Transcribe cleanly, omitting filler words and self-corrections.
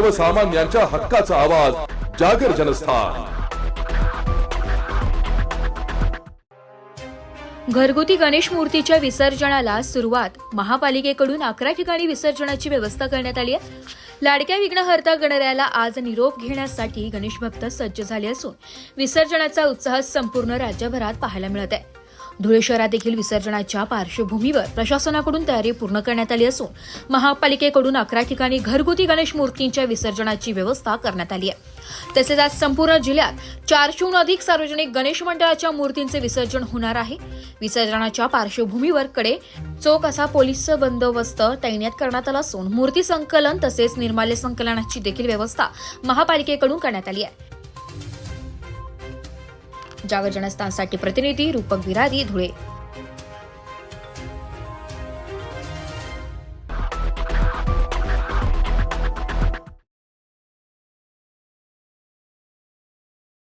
सर्वसामान्यांच्या हक्काचा आवाज जागर जनस्थान। घरगुती गणेश मूर्तीच्या विसर्जनाला सुरुवात। महापालिकेकडून 11 ठिकाणी विसर्जनाची व्यवस्था करण्यात आली आहे। लाडक्या विघ्नहर्ता गणरायाला आज निरोप घेण्यासाठी गणेश भक्त सज्ज झाले असून विसर्जनाचा उत्साह संपूर्ण राज्यभरात पाहायला मिळत आहे। धुळे शहरात देखील विसर्जनाच्या पार्श्वभूमीवर प्रशासनाकडून तयारी पूर्ण करण्यात आली असून महापालिकेकडून 11 ठिकाणी घरगुती गणेश मूर्तींच्या विसर्जनाची व्यवस्था करण्यात आली आहे। तसेच आज संपूर्ण जिल्ह्यात 400हून अधिक सार्वजनिक गणेश मंडळाच्या मूर्तींचे विसर्जन होणार आहे। विसर्जनाच्या पार्श्वभूमीवर कडे चोख असा पोलीस बंदोबस्त तैनात करण्यात आला असून मूर्ती संकलन तसेच निर्माल्य संकलनाची देखील व्यवस्था महापालिकेकडून करण्यात आली आहे। जागर जनस्थानसाठी प्रतिनिधी रूपक बिरारी, धुळे।